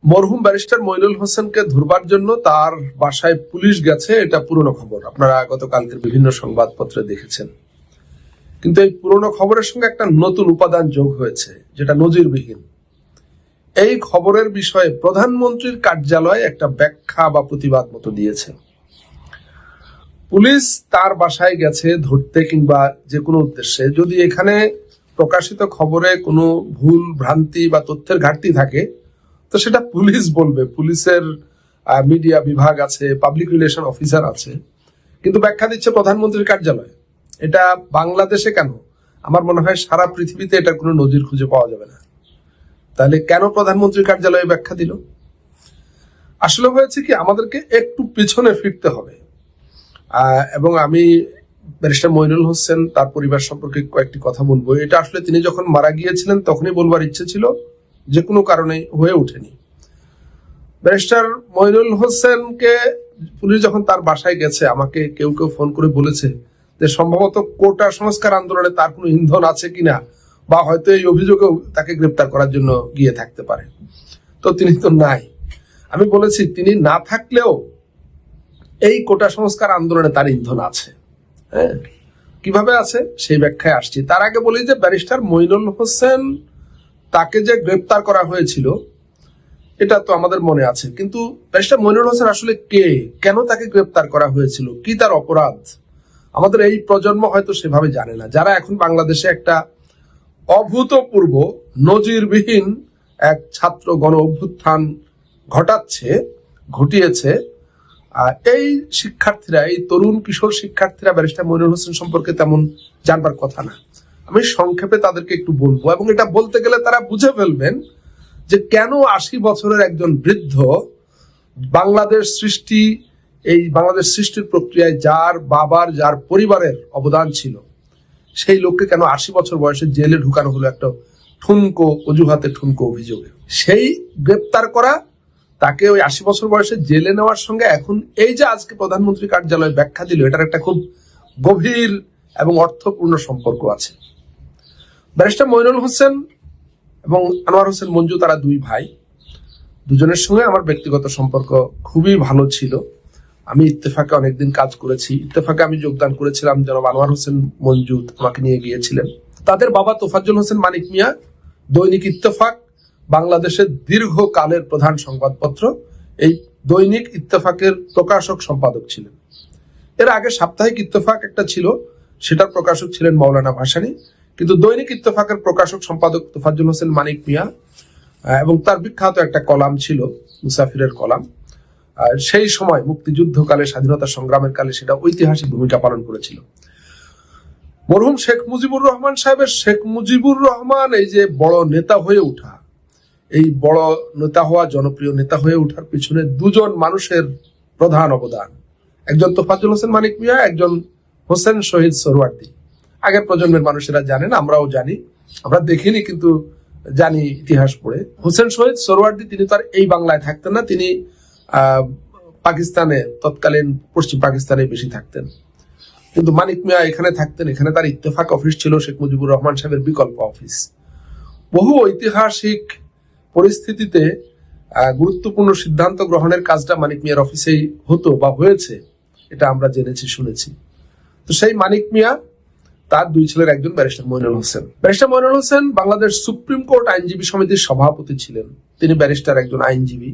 মরহুম ব্যারিস্টার মইনুল হোসেনকে ধরবার জন্য তার বাসায় পুলিশ গেছে, এটা পুরনো খবর, আপনারা গতকালকের বিভিন্ন সংবাদপত্রে দেখেছেন। কিন্তু এই পুরনো খবরের সঙ্গে একটা নতুন উপাদান যোগ হয়েছে, যেটা নজিরবিহীন। এই খবরের বিষয়ে প্রধানমন্ত্রীর কার্যালয় একটা ব্যাখ্যা বা প্রতিবাদ মতো দিয়েছে। পুলিশ তার বাসায় গেছে ধরতে কিংবা যে কোনো উদ্দেশ্যে, যদি এখানে প্রকাশিত খবরে কোনো ভুল ভ্রান্তি বা তথ্যের ঘাটতি থাকে তো সেটা পুলিশ বলবে। পুলিশের মিডিয়া বিভাগ আছে, পাবলিক রিলেশন অফিসার আছে, কিন্তু ব্যাখ্যা দিচ্ছে প্রধানমন্ত্রীর কার্যালয়। এটা বাংলাদেশে কেন? আমার মনে হয় সারা পৃথিবীতে এটার কোনো নজির খুঁজে পাওয়া যাবে না। তাহলে কেন প্রধানমন্ত্রীর কার্যালয়ে ব্যাখ্যা দিল? আসলে হয়েছে কি, আমাদেরকে একটু পিছনে ফিরতে হবে। এবং আমি ব্যারিস্টার মইনুল হোসেন তার পরিবার সম্পর্কে কয়েকটি কথা বলবো। এটা আসলে তিনি যখন মারা গিয়েছিলেন তখনই বলবার ইচ্ছে ছিল, যে কোনো কারণে হয়ে ওঠেনি। ব্যারিস্টার মইনুল হোসেনকে পুলিশ যখন তার বাসায় গেছে, আমাকে কেউ কেউ ফোন করে বলেছে যে সম্ভবত কোটা সংস্কার আন্দোলনে তার কোনো ইন্ধন আছে কিনা, বা হয়তো এই অভিযোগেও তাকে গ্রেপ্তার করার জন্য গিয়ে থাকতে পারে। তো তিনি তো নাই। আমি বলেছি তিনি না থাকলেও এই কোটা সংস্কার আন্দোলনে তার ইন্ধন আছে। হ্যাঁ, কিভাবে আছে সেই ব্যাখ্যায় আসছি। তার আগে বলি যে ব্যারিস্টার মইনুল হোসেন তাকে যে গ্রেপ্তার করা হয়েছিল এটা তো আমাদের মনে আছে, কিন্তু ব্যারিস্টার মইনুল হোসেন আসলে কে, কেন তাকে গ্রেপ্তার করা হয়েছিল, কি তার অপরাধ, আমাদের এই প্রজন্ম হয়তো সেভাবে জানে না। যারা এখন বাংলাদেশে একটা অভূতপূর্ব নজিরবিহীন এক ছাত্র গণ অভ্যুত্থান ঘটিয়েছে, এই শিক্ষার্থীরা, এই তরুণ কিশোর শিক্ষার্থীরা ব্যারিস্টার মইনুল হোসেন সম্পর্কে তেমন জানবার কথা না। আমি সংক্ষেপে তাদেরকে একটু বলবো, এবং এটা বলতে গেলে তারা বুঝে ফেলবেন যে কেন ৮০ বছরের একজন বৃদ্ধ বাংলাদেশ সৃষ্টির প্রক্রিয়ায় যার বাবার, যার পরিবারের অবদান ছিল, সেই লোককে কেন ৮০ বছর বয়সে জেলে ঢুকানো হলো একটা অজুহাতে ঠুনকো অভিযোগে। সেই গ্রেপ্তার করা, তাকে ওই ৮০ বছর বয়সে জেলে নেওয়ার সঙ্গে এখন এই যে আজকে প্রধানমন্ত্রী কার্যালয় ব্যাখ্যা দিল, এটার একটা খুব গভীর এবং অর্থপূর্ণ সম্পর্ক আছে। ব্যারিস্টার মইনুল হোসেন এবং আনোয়ার হোসেন মঞ্জু, তারা দুই ভাই। দুজনের সঙ্গে আমার ব্যক্তিগত সম্পর্ক খুবই ভালো ছিল। আমি ইত্তেফাকে অনেকদিন কাজ করেছি। ইত্তেফাকে আমি যোগদান করেছিলাম, জনাব আনোয়ার হোসেন মঞ্জু আমাকে নিয়ে গিয়েছিলেন। তাদের বাবা তোফাজ্জল হোসেন মানিক মিয়া দৈনিক ইত্তেফাক বাংলাদেশের দীর্ঘকালের প্রধান সংবাদপত্র, এই দৈনিক ইত্তেফাকের প্রকাশক সম্পাদক ছিলেন। এর আগে সাপ্তাহিক ইত্তেফাক একটা ছিল, সেটার প্রকাশক ছিলেন মাওলানা ভাসানী, কিন্তু দৈনিক ইত্তেফাকের প্রকাশক সম্পাদক তোফাজ্জল হোসেন মানিক মিয়া। এবং তার বিখ্যাত একটা কলাম ছিল, মুসাফিরের কলাম। সেই সময় মুক্তিযুদ্ধকালে, স্বাধীনতা সংগ্রামের কালে সেটা ঐতিহাসিক ভূমিকা পালন করেছিল। মরহুম শেখ মুজিবুর রহমান সাহেবের, শেখ মুজিবুর রহমান এই যে বড় নেতা হয়ে ওঠা, এই বড় নেতা হওয়া, জনপ্রিয় নেতা হয়ে ওঠার পিছনে দুজন মানুষের প্রধান অবদান। একজন তোফাজ্জল হোসেন মানিক মিয়া, একজন হোসেন শহীদ সোহরাওয়ার্দী। আগের প্রজন্মের মানুষেরা জানেন, আমরাও জানি, আমরা দেখিনি কিন্তু জানি ইতিহাস পড়ে। হোসেন শহীদ সোহরাওয়ার্দী তিনি তো আর এই বাংলায় থাকতেন না, তিনি পাকিস্তানে, তৎকালীন পশ্চিম পাকিস্তানে বেশি থাকতেন। কিন্তু মানিক মিয়া এখানে থাকতেন, এখানে তার ইত্তেফাক অফিস ছিল, শেখ মুজিবুর রহমান সাহেবের বিকল্প অফিস। বহু ঐতিহাসিক পরিস্থিতিতে গুরুত্বপূর্ণ সিদ্ধান্ত গ্রহণের কাজটা মানিক মিয়ার অফিসেই হতো বা হয়েছে, এটা আমরা জেনেছি, শুনেছি। তো সেই মানিক মিয়া, তার দুই ছেলের একজন barrister Moinul Hossain. Barrister Moinul Hossain Bangladesh supreme court আইনজীবী সমিতির সভাপতি ছিলেন। তিনি ব্যারিস্টার, একজন আইনজীবী,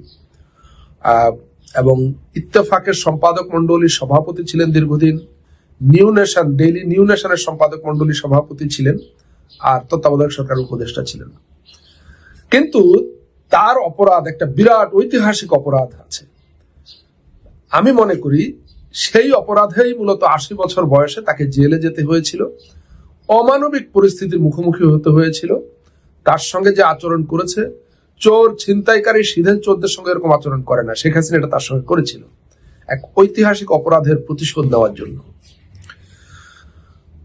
এবং ইত্তেফাকের সম্পাদক মন্ডলীর সভাপতি ছিলেন দীর্ঘদিন। ডেইলি নিউ নেশনের সম্পাদক মন্ডলীর সভাপতি ছিলেন, আর তত্ত্বাবধায়ক সরকার উপদেষ্টা ছিলেন। কিন্তু তার অপরাধ, একটা বিরাট ঐতিহাসিক অপরাধ আছে। আমি মনে করি সেই অপরাধেই মূলত ৮০ বছর বয়সে তাকে জেলে যেতে হয়েছিল, অমানবিক পরিস্থিতির মুখোমুখি হতে হয়েছিল। তার সঙ্গে যে আচরণ করেছে, চোর, ছিনতাইকারী, সিধেল চোরদের সঙ্গে এরকম আচরণ করে না, শেখ হাসিনা এটা তার সঙ্গে করেছিল এক ঐতিহাসিক অপরাধের প্রতিশোধ নেওয়ার জন্য।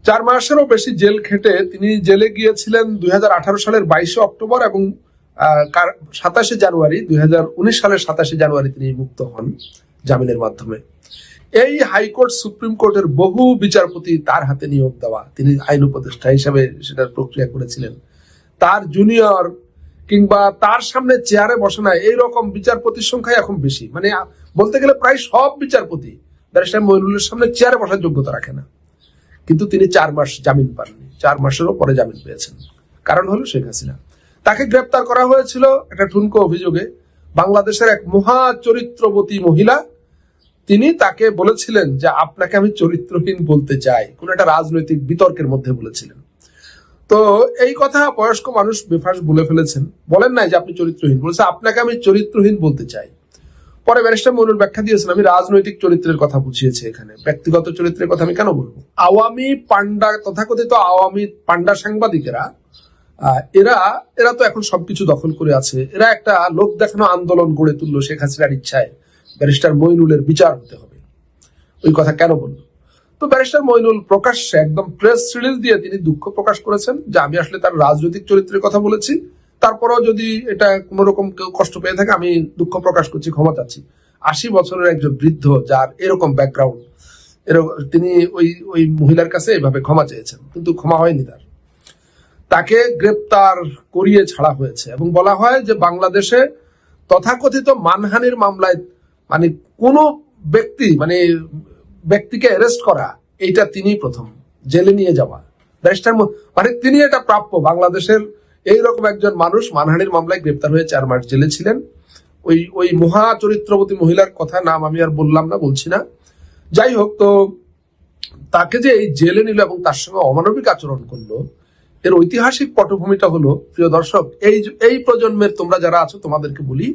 4 মাসেরও বেশি জেল খেটে তিনি জেলে গিয়েছিলেন 2018 সালের 22 অক্টোবর, এবং 27 জানুয়ারি 2019 সালের 27 জানুয়ারি তিনি মুক্ত হন জামিনের মাধ্যমে। এই হাইকোর্ট, সুপ্রিম কোর্টের বহু বিচারপতি তার হাতে নিয়োগ দেওয়া, তিনি আইন উপদেষ্টা হিসাবে সেটার প্রক্রিয়া করেছিলেন। তার জুনিয়র কিংবা তার সামনে চেয়ারে বসে না, এইরকম বিচারপতির সংখ্যাই এখন বেশি। মানে বলতে গেলে প্রায় সব বিচারপতি ব্যারিস্টার মইনুলের সামনে চেয়ারে বসার যোগ্যতা রাখে না। কিন্তু তিনি 4 মাস জামিন পাননি, 4 মাসেরও পরে জামিন পেয়েছেন। কারণ হলো শেখ হাসিনা। তাকে গ্রেপ্তার করা হয়েছিল একটা ঠুনকো অভিযোগে। বাংলাদেশের এক মহা চরিত্রবতী মহিলা, তিনি তাকে বলেছিলেন যে আপনাকে আমি চরিত্রহীন বলতে চাই, কোন একটা রাজনৈতিক বিতর্কের মধ্যে বলেছিলেন। তো এই কথা বয়স্ক মানুষ বেফাস বলে ফেলেছেন, বলেন নাই যে আপনি চরিত্রহীন, বলেছে আপনাকে আমি চরিত্রহীন বলতে চাই। পরে ব্যারিস্টার মইনুল ব্যাখ্যা দিয়েছেন আমি রাজনৈতিক চরিত্রের কথা বুঝিয়েছি, এখানে ব্যক্তিগত চরিত্রের কথা আমি কেন বলবো। আওয়ামী পান্ডা, তথাকথিত আওয়ামী পান্ডা সাংবাদিকেরা, এরা তো এখন সবকিছু দখল করে আছে। এরা একটা লোক দেখানো আন্দোলন গড়ে তুললো শেখ হাসিনার ইচ্ছায় ব্যারিস্টার মইনুলের বিচার হতে হবে। ওই কথা কেন বললো? তো ব্যারিস্টার মইনুল প্রকাশ্যে একদম প্রেস রিলিজ দিয়ে তিনি দুঃখ প্রকাশ করেছেন যে আমি আসলে তার রাজনৈতিক চরিত্রের কথা বলেছি, তারপরও যদি এটা কোন রকম কেউ কষ্ট পেয়ে থাকে আমি দুঃখ প্রকাশ করছি, ক্ষমা চাচ্ছি। 80 বছরের একজন বৃদ্ধ যার এরকম ব্যাকগ্রাউন্ড, তিনি ওই মহিলার কাছে এইভাবে ক্ষমা চেয়েছেন, কিন্তু ক্ষমা হয়নি তাকে গ্রেপ্তার করিয়ে ছাড়া হয়েছে। এবং বলা হয় যে বাংলাদেশে তথাকথিত মানহানির মামলায় মানে কোন ব্যক্তিকে অ্যারেস্ট করা, এইটা তিনি প্রথম জেলে নিয়ে যাওয়া ব্যারিস্টার, মানে তিনি এটা প্রাপ্য। বাংলাদেশের এইরকম একজন মানুষ মানহানির মামলায় গ্রেপ্তার হয়ে 4 মাস জেলে ছিলেন। ওই মহা চরিত্রবতী মহিলার কথা নাম আমি আর বলছি না। যাই হোক, তো তাকে যে এই জেলে নিল এবং তার সঙ্গে অমানবিক আচরণ করলো, এর ঐতিহাসিক পটভূমিটা হলো, প্রিয় দর্শক, এই প্রজন্মের তোমরা যারা আছো তোমাদেরকে বলি,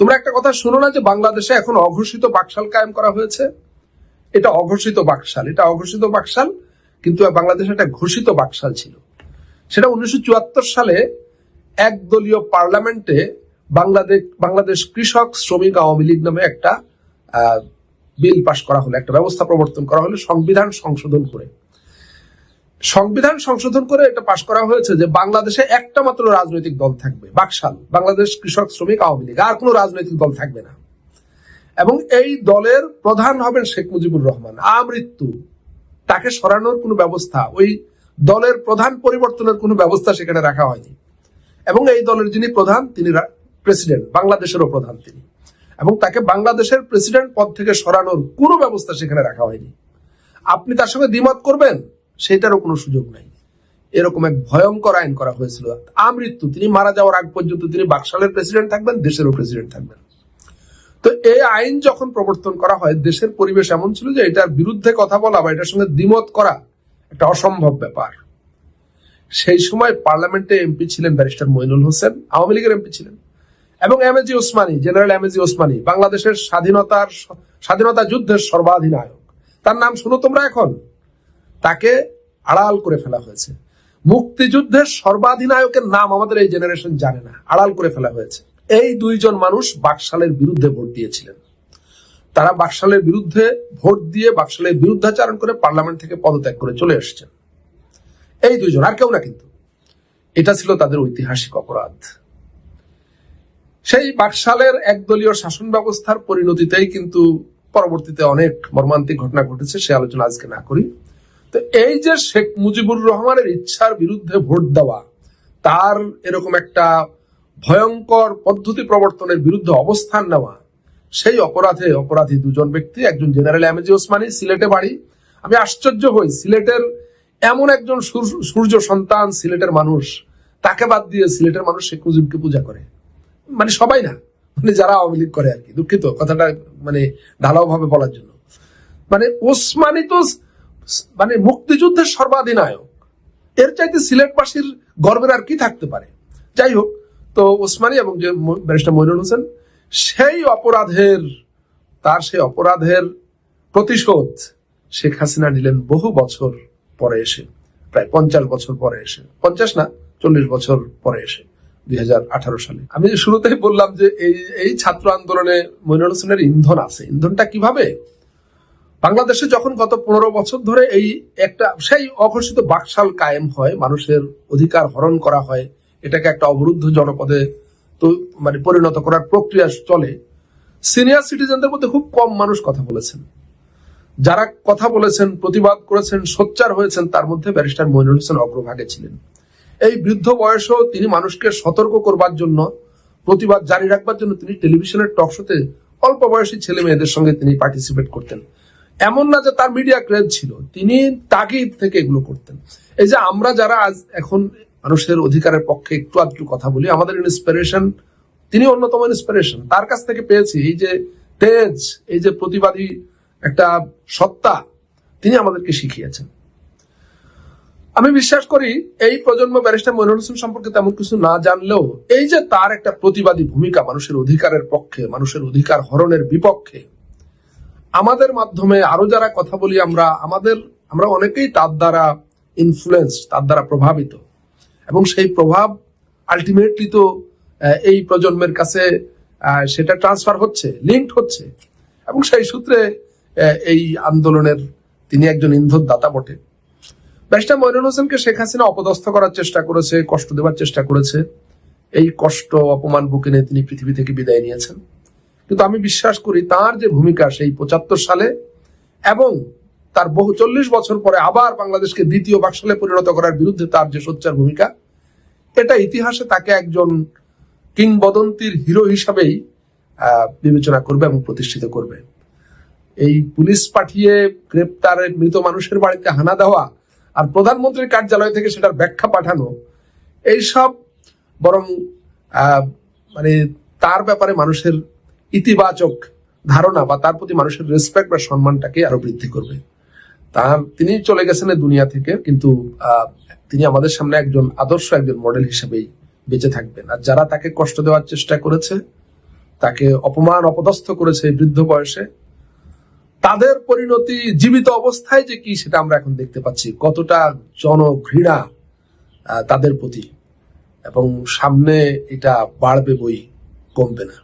তোমরা একটা কথা শুনো না যে বাংলাদেশে এখন অঘোষিত বাকশাল কায়েম করা হয়েছে। এটা অঘোষিত বাকশাল, কিন্তু বাংলাদেশে একটা ঘোষিত বাকশাল ছিল। সেটা 1974 সালে একদলীয় পার্লামেন্টে বাংলাদেশ কৃষক শ্রমিক আওয়ামী লীগ নামে একটা বিল পাশ করা হলো, একটা ব্যবস্থা প্রবর্তন করা হলো সংবিধান সংশোধন করে এটা পাশ করা হয়েছে যে বাংলাদেশে একটা মাত্র রাজনৈতিক দল থাকবে, বাকশাল, বাংলাদেশ কৃষক শ্রমিক আওয়ামী লীগ, আর কোনো রাজনৈতিক দল থাকবে না। এবং এই দলের প্রধান হবেন শেখ মুজিবুর রহমান, আমৃত্যু। তাকে সরানোর কোনো ব্যবস্থা, ওই দলের প্রধান পরিবর্তনের কোনো ব্যবস্থা সেখানে রাখা হয়নি। এবং এই দলের যিনি প্রধান, তিনি প্রেসিডেন্ট, বাংলাদেশেরও প্রধান তিনি, এবং তাকে বাংলাদেশের প্রেসিডেন্ট পদ থেকে সরানোর কোনো ব্যবস্থা সেখানে রাখা হয়নি। আপনি তার সঙ্গে দ্বিমত করবেন সেটারও কোনো সুযোগ নাই। এরকম এক ভয়ঙ্কর আইন করা হয়েছিল, আমৃত্যু। তিনি মারা যাওয়ার আগ পর্যন্ত তিনি বাকশালের প্রেসিডেন্ট থাকবেন, দেশেরও প্রেসিডেন্ট থাকবেন। তো এই আইন যখন প্রবর্তন করা হয়, দেশের পরিবেশ এমন ছিল যে এটার বিরুদ্ধে কথা বলা বা এটার সঙ্গে দ্বিমত করা একটা অসম্ভব ব্যাপার। সেই সময় পার্লামেন্টে এমপি ছিলেন ব্যারিস্টার মইনুল হোসেন, আওয়ামী লীগের এমপি ছিলেন, এবং জেনারেল এমএজি ওসমানী, বাংলাদেশের স্বাধীনতা যুদ্ধের সর্বাধিনায়ক। তার নাম শুনো তোমরা এখন, তাকে আড়াল করে ফেলা হয়েছে। মুক্তিযুদ্ধের সর্বাধিনায়কের নাম আমাদের এই জেনারেশন জানে না, আড়াল করে ফেলা হয়েছে। এই দুইজন মানুষ বাকশালের বিরুদ্ধে ভোট দিয়েছিলেন। তারা বাকশালের বিরুদ্ধে ভোট দিয়ে বাকশালের বিরুদ্ধাচারণ করে পার্লামেন্ট থেকে পদত্যাগ করে চলে এসেছেন। এই দুইজন, আর কেউ না। কিন্তু এটা ছিল তাদের ঐতিহাসিক অপরাধ। সেই বাকশালের একদলীয় শাসন ব্যবস্থার পরিণতিতেই কিন্তু পরবর্তীতে অনেক মর্মান্তিক ঘটনা ঘটেছে, সে আলোচনা আজকে না করি। তো এই যে শেখ মুজিবুর রহমানের ইচ্ছার বিরুদ্ধে ভোট দেওয়া, তার এরকম একটা ভয়ঙ্কর পদ্ধতি প্রবর্তনের বিরুদ্ধে অবস্থান নেওয়া, সেই অপরাধী দুজন ব্যক্তি, একজন জেনারেল এমএজি ওসমানী, সিলেটে বাড়ি। আমি আশ্চর্য হই, সিলেটের এমন একজন সূর্য সন্তান, সিলেটের মানুষ, তাকে বাদ দিয়ে সিলেটের মানুষ শেখ মুজিবকে পূজা করে। মানে সবাই না, মানে যারা আওয়ামী লীগ করে আর কি, দুঃখিত কথাটা মানে ঢালাও ভাবে বলার জন্য। মানে ওসমানী তো মানে মুক্তিযুদ্ধের সর্বাধিনায়ক, এর চাইতে সিলেটবাসীর গর্বের আর কি থাকতে পারে। যাই হোক, তো ওসমানী এবং যে ব্যারিস্টার মইনুল হোসেন, সেই অপরাধের প্রতিশোধ শেখ হাসিনা নিলেন বহু বছর পরে এসে, প্রায় 50 বছর পরে এসে, 50 না 40 বছর পরে এসে 2018 সালে। আমি শুরুতেই বললাম যে এই ছাত্র আন্দোলনে মইনুল হোসেনের ইন্ধন আছে। ইন্ধনটা কিভাবে? বাংলাদেশে যখন গত 15 বছর ধরে সেই অঘোষিত বাকশাল কায়েম হয়, মানুষের অধিকার হরণ করা হয়, এটাকে একটা অবরুদ্ধ জনপদে তো মানে পরিণত করার প্রক্রিয়া চলে, সিনিয়র সিটিজেনদের মধ্যে খুব কম মানুষ কথা বলেছেন। যারা কথা বলেছেন, প্রতিবাদ করেছেন, সোচ্চার হয়েছেন, তার মধ্যে ব্যারিস্টার মইনুল হোসেন অগ্রভাগে ছিলেন। এই বৃদ্ধ বয়সেও তিনি মানুষকে সতর্ক করবার জন্য, প্রতিবাদ জারি রাখবার জন্য তিনি টেলিভিশনের টক শোতে অল্প বয়সী ছেলে মেয়েদের সঙ্গে তিনি পার্টিসিপেট করতেন। এমন না যে তার মিডিয়া ক্রেজ ছিল, তিনি তাগিদ থেকে এগুলো করতেন। এই যে আমরা যারা আজ এখন মানুষের অধিকারের পক্ষে একটু আধটু কথা বলি, আমাদের ইন্সপিরেশন তিনি অন্যতম ইন্সপিরেশন। তার কাছ থেকে পেয়েছি এই যে তেজ, এই যে প্রতিবাদী একটা সত্তা, তিনি আমাদেরকে শিখিয়েছেন। আমি বিশ্বাস করি এই প্রজন্ম ব্যারিস্টার মইনুল হোসেন সম্পর্কে তেমন কিছু না জানলেও এই যে তার একটা প্রতিবাদী ভূমিকা মানুষের অধিকারের পক্ষে, মানুষের অধিকার হরণের বিপক্ষে, আমাদের মাধ্যমে আরো যারা কথা বলি আমরা অনেকেই তার দ্বারা ইনফ্লুয়েন্স, তার দ্বারা প্রভাবিত, এবং সেই প্রভাব আলটিমেটলি তো এই প্রজন্মের কাছে সেটা ট্রান্সফার হচ্ছে, লিঙ্কড হচ্ছে, এবং সেই সূত্রে এই আন্দোলনের তিনি একজন ইন্ধনদাতা বটে। ব্যারিস্টার মইনুল হোসেনকে শেখ হাসিনা অপদস্থ করার চেষ্টা করেছে, কষ্ট দেওয়ার চেষ্টা করেছে। এই কষ্ট অপমান বুকে নিয়ে তিনি পৃথিবী থেকে বিদায় নিয়েছেন। কিন্তু আমি বিশ্বাস করি তার যে ভূমিকা সেই ৭৫ সালে এবং তার বহু ৪০ বছর পরে আবার বাংলাদেশকে দ্বিতীয় বাকশালে পরিণত করার বিরুদ্ধে তার যে সোচ্চার ভূমিকা, এটা ইতিহাসে তাকে একজন কিংবদন্তির হিরো হিসাবেই বিবেচনা করবে এবং প্রতিষ্ঠিত করবে। এই পুলিশ পাঠিয়ে গ্রেপ্তারের মৃত মানুষের বাড়িতে হানা দেওয়া আর প্রধানমন্ত্রীর কার্যালয় থেকে সেটার ব্যাখ্যা পাঠানো, এইসব বরং মানে তার ব্যাপারে মানুষের ইতিবাচক ধারণা বা তার প্রতি মানুষের রেসপেক্ট বা সম্মানটাকে আরো বৃদ্ধি করবে। তিনি চলে গেছেন এই দুনিয়া থেকে, কিন্তু তিনি আমাদের সামনে একজন আদর্শ, একজন মডেল হিসেবেই বেঁচে থাকবেন। আর যারা তাকে কষ্ট দেওয়ার চেষ্টা করেছে, তাকে অপমান অপদস্থ করেছে এই বৃদ্ধ বয়সে, তাদের পরিণতি জীবিত অবস্থায় যে কি সেটা আমরা এখন দেখতে পাচ্ছি, কতটা জনঘৃণা তাদের প্রতি, এবং সামনে এটা বাড়বে বই, কমবে না।